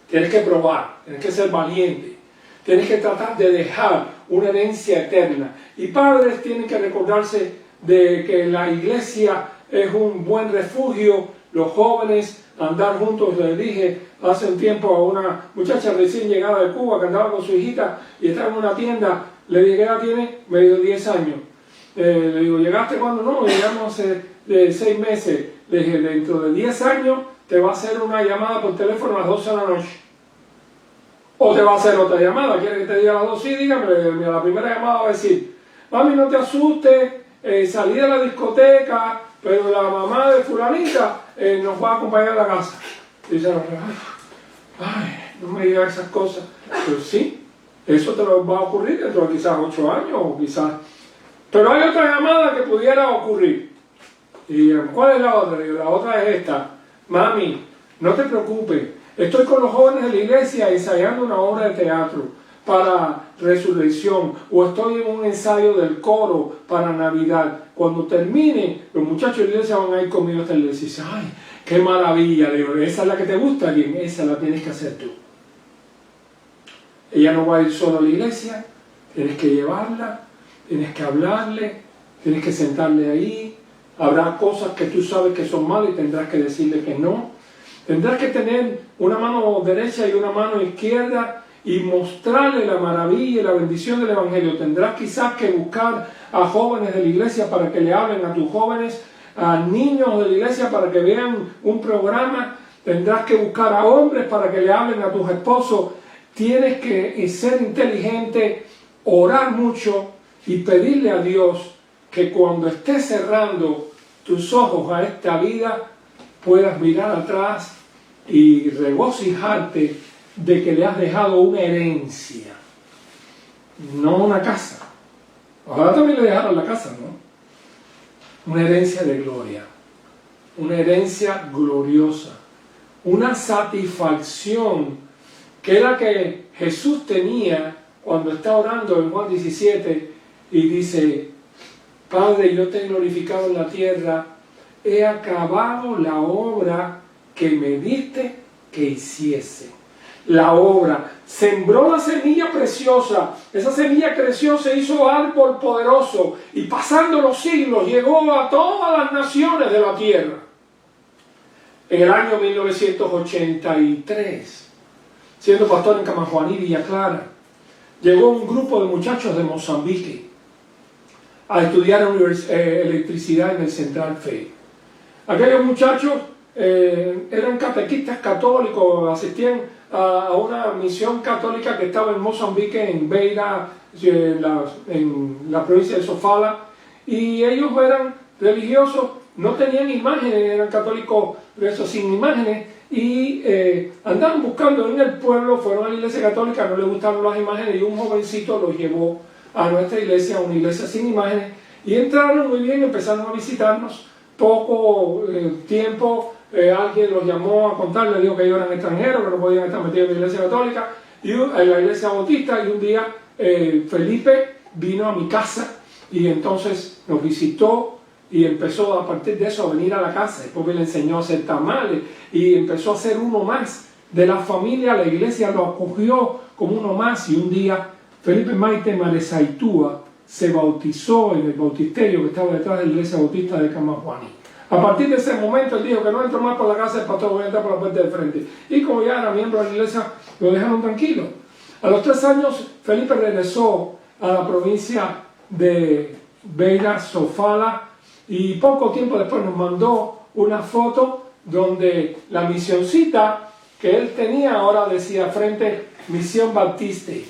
Tienes que probar, tienes que ser valiente, tienes que tratar de dejar una herencia eterna. Y padres tienen que recordarse de que la iglesia es un buen refugio. Los jóvenes, andar juntos. Le dije hace un tiempo a una muchacha recién llegada de Cuba que andaba con su hijita y estaba en una tienda. Le dije, ¿qué edad tiene? Me dijo 10 años. Le digo, ¿llegaste cuándo? No, llegamos hace 6 meses. Le dije, dentro de 10 años te va a hacer una llamada por teléfono a las 12 de la noche. O te va a hacer otra llamada. ¿Quieres que te diga a las 2? Sí, dígame. La primera llamada va a decir, mami, no te asustes, salí de la discoteca, pero la mamá de fulanita nos va a acompañar a la casa. Y dice, ay, no me digas esas cosas. Pero sí, eso te lo va a ocurrir dentro de quizás 8 años o quizás. Pero hay otra llamada que pudiera ocurrir. ¿Y cuál es la otra? La otra es esta. Mami, no te preocupes. Estoy con los jóvenes de la iglesia ensayando una obra de teatro para Resurrección, o estoy en un ensayo del coro para Navidad. Cuando termine, los muchachos de la iglesia van a ir conmigo hasta la iglesia. Y dicen, ay, qué maravilla. Le digo, ¿esa es la que te gusta? Bien, esa la tienes que hacer tú. Ella no va a ir sola a la iglesia, tienes que llevarla, tienes que hablarle, tienes que sentarle ahí Habrá cosas que tú sabes que son malas y tendrás que decirle que no. Tendrás que tener una mano derecha y una mano izquierda y mostrarle la maravilla y la bendición del Evangelio. Tendrás quizás que buscar a jóvenes de la iglesia para que le hablen a tus jóvenes, a niños de la iglesia para que vean un programa. Tendrás que buscar a hombres para que le hablen a tus esposos. Tienes que ser inteligente, orar mucho y pedirle a Dios que cuando estés cerrando tus ojos a esta vida, puedas mirar atrás y regocijarte de que le has dejado una herencia, no una casa. Ojalá también le dejaron la casa, ¿no? Una herencia de gloria, una herencia gloriosa, una satisfacción que era que Jesús tenía cuando está orando en Juan 17 y dice: Padre, yo te he glorificado en la tierra, he acabado la obra que me diste que hiciese. La obra, sembró la semilla preciosa, esa semilla creció, se hizo árbol poderoso y pasando los siglos llegó a todas las naciones de la tierra. En el año 1983, siendo pastor en Camajuaní, Villa Clara, llegó un grupo de muchachos de Mozambique a estudiar electricidad en el Central Fe. Aquellos muchachos eran catequistas católicos, asistían a una misión católica que estaba en Mozambique, en Beira, en la provincia de Sofala, y ellos eran religiosos, no tenían imágenes, eran católicos sin imágenes, y andaban buscando en el pueblo, fueron a la iglesia católica, no les gustaron las imágenes, y un jovencito los llevó a nuestra iglesia, una iglesia sin imágenes, y entraron muy bien, empezaron a visitarnos. Poco tiempo, alguien los llamó a contar, le dijo que ellos eran extranjeros, que no podían estar metidos en la iglesia católica, y en la iglesia bautista, y un día Felipe vino a mi casa, y entonces nos visitó, y empezó a partir de eso a venir a la casa. Después le enseñó a hacer tamales, y empezó a ser uno más de la familia. La iglesia lo acogió como uno más, y un día Felipe Maite Maresaitúa se bautizó en el bautisterio que estaba detrás de la iglesia bautista de Camajuaní. A partir de ese momento él dijo que no entro más por la casa del pastor, voy a entrar por la puerta de frente. Y como ya era miembro de la iglesia, lo dejaron tranquilo. A los 3 años Felipe regresó a la provincia de Beira, Sofala, y poco tiempo después nos mandó una foto donde la misioncita que él tenía ahora decía frente Misión Baptiste.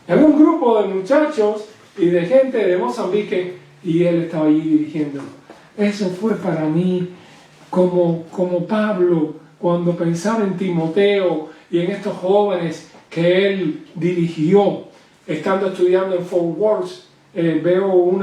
Había un grupo de muchachos y de gente de Mozambique y él estaba allí dirigiendo. Eso fue para mí como Pablo, cuando pensaba en Timoteo y en estos jóvenes que él dirigió, estando estudiando en Fort Worth. Veo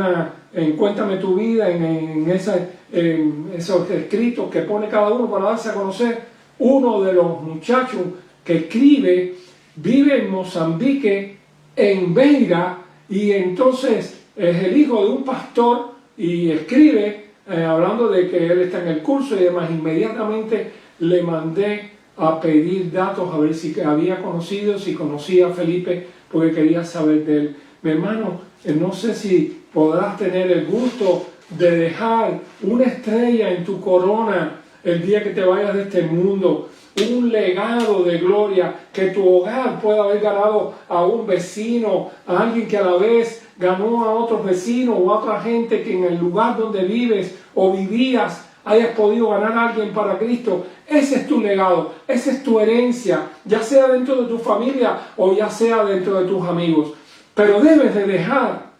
en Cuéntame tu vida, en esos escritos que pone cada uno para darse a conocer. Uno de los muchachos que escribe vive en Mozambique, en Beira, y entonces es el hijo de un pastor y escribe hablando de que él está en el curso y demás. Inmediatamente le mandé a pedir datos a ver si había conocido, si conocía a Felipe, porque quería saber de él. Mi hermano, no sé si podrás tener el gusto de dejar una estrella en tu corona el día que te vayas de este mundo, un legado de gloria, que tu hogar pueda haber ganado a un vecino, a alguien que a la vez ganó a otros vecinos o a otra gente, que en el lugar donde vives o vivías hayas podido ganar a alguien para Cristo. Ese es tu legado, esa es tu herencia, ya sea dentro de tu familia o ya sea dentro de tus amigos. Pero debes de dejar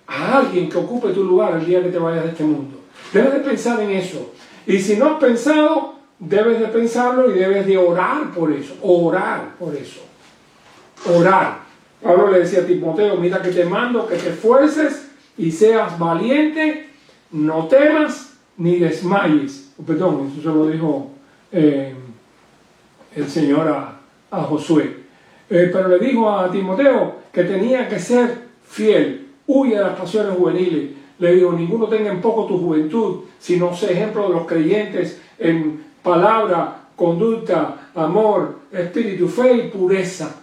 a alguien que ocupe tu lugar el día que te vayas de este mundo. Debes de pensar en eso. Y si no has pensado, debes de pensarlo y debes de orar por eso. Orar por eso. Orar. Pablo le decía a Timoteo: mira que te mando que te esfuerces y seas valiente, no temas ni desmayes. Perdón, eso se lo dijo el Señor a Josué. Pero le dijo a Timoteo que tenía que ser fiel, huye de las pasiones juveniles. Le dijo: ninguno tenga en poco tu juventud, sino sé ejemplo de los creyentes en palabra, conducta, amor, espíritu, fe y pureza.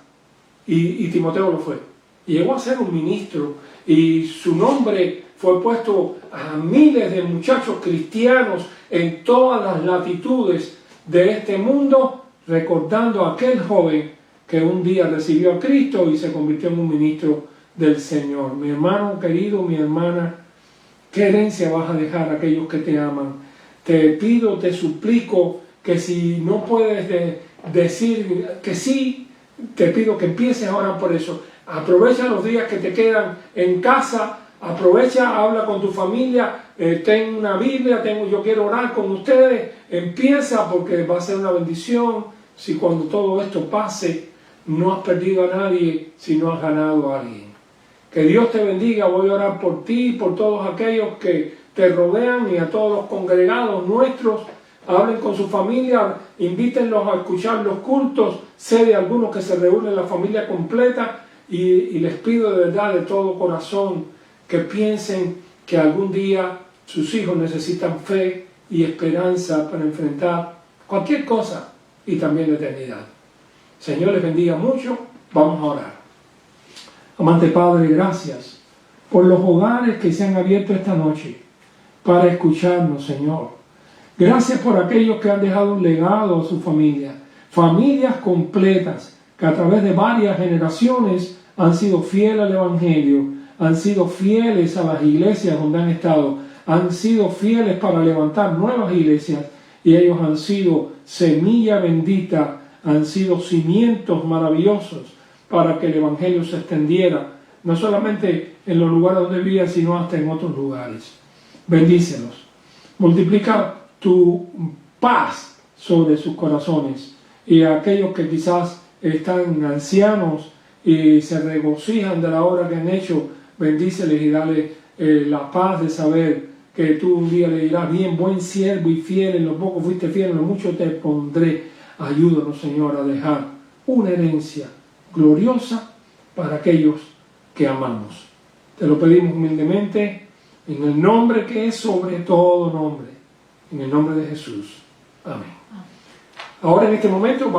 Y Timoteo lo fue. Y llegó a ser un ministro y su nombre fue puesto a miles de muchachos cristianos en todas las latitudes de este mundo, recordando a aquel joven que un día recibió a Cristo y se convirtió en un ministro del Señor. Mi hermano querido, mi hermana, ¿qué herencia vas a dejar a aquellos que te aman? Te pido, te suplico que si no puedes decir que sí, te pido que empieces a orar por eso. Aprovecha los días que te quedan en casa, aprovecha, habla con tu familia, ten una Biblia, yo quiero orar con ustedes, empieza porque va a ser una bendición si cuando todo esto pase no has perdido a nadie, si no has ganado a alguien. Que Dios te bendiga, voy a orar por ti, por todos aquellos que te rodean y a todos los congregados nuestros. Hablen con su familia, invítenlos a escuchar los cultos. Sé de algunos que se reúnen la familia completa y les pido de verdad, de todo corazón, que piensen que algún día sus hijos necesitan fe y esperanza para enfrentar cualquier cosa y también la eternidad. Señor les bendiga mucho. Vamos a orar. Amante Padre, gracias por los hogares que se han abierto esta noche para escucharnos, Señor. Gracias por aquellos que han dejado un legado a su familia, familias completas que a través de varias generaciones han sido fieles al Evangelio, han sido fieles a las iglesias donde han estado, han sido fieles para levantar nuevas iglesias y ellos han sido semilla bendita, han sido cimientos maravillosos para que el Evangelio se extendiera, no solamente en los lugares donde vivían, sino hasta en otros lugares. Bendícelos. Multiplica tu paz sobre sus corazones. Y a aquellos que quizás están ancianos y se regocijan de la obra que han hecho, bendíceles y dale la paz de saber que tú un día le dirás: bien, buen siervo y fiel, en lo poco fuiste fiel, en lo mucho te pondré. Ayúdanos, Señor, a dejar una herencia gloriosa para aquellos que amamos. Te lo pedimos humildemente en el nombre que es sobre todo nombre, en el nombre de Jesús. Amén. Ahora en este momento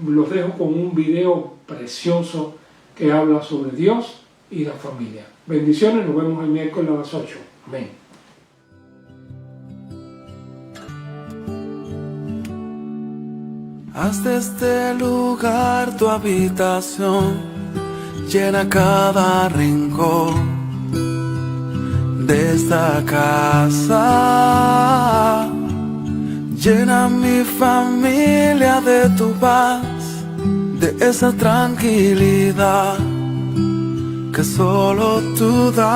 los dejo con un video precioso que habla sobre Dios y la familia. Bendiciones, nos vemos el miércoles a las 8. Amén. Haz de este lugar tu habitación, llena cada rincón de esta casa. Llena mi familia de tu paz, de esa tranquilidad que solo tú das.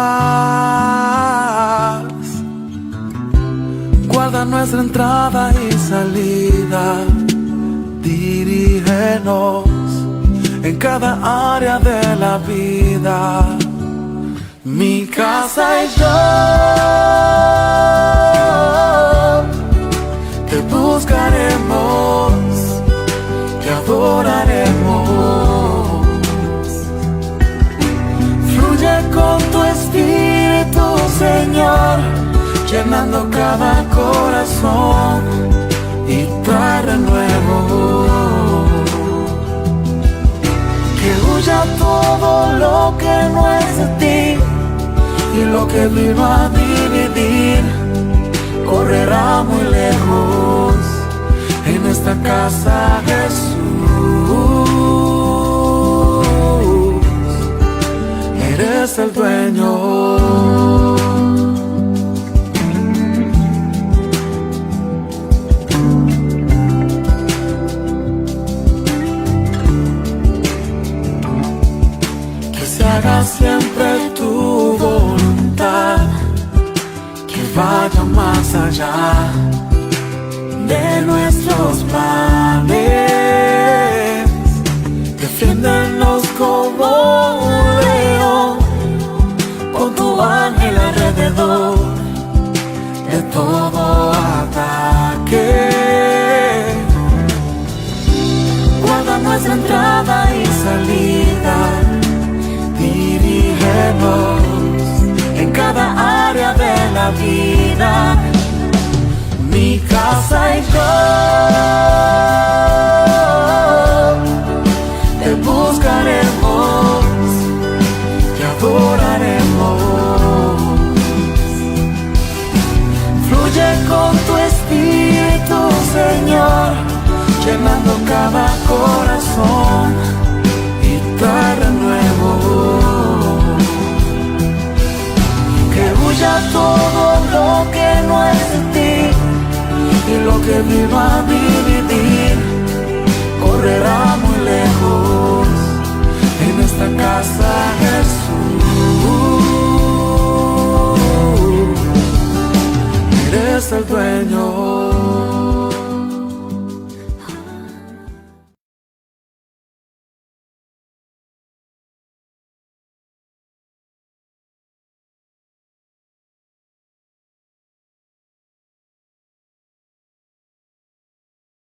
Guarda nuestra entrada y salida, dirígenos en cada área de la vida. Mi casa y yo te buscaremos, te adoraremos. Fluye con tu espíritu, Señor, llenando cada corazón y trae renuevo. Que huya todo lo que no es de ti, y lo que vino a dividir correrá muy lejos. En esta casa, Jesús, eres el dueño. Haga siempre tu voluntad, que vaya más allá de nuestros planes. Defiéndonos como un león, con tu ángel alrededor de todo ataque. Guarda nuestra entrada y salida, dirígenos en cada área de la vida. Mi casa y yo te buscaremos, te adoraremos. corazón y trae nuevo. Que huya todo lo que no es de ti y lo que vino a dividir correrá muy lejos en esta casa, Jesús. Eres el dueño.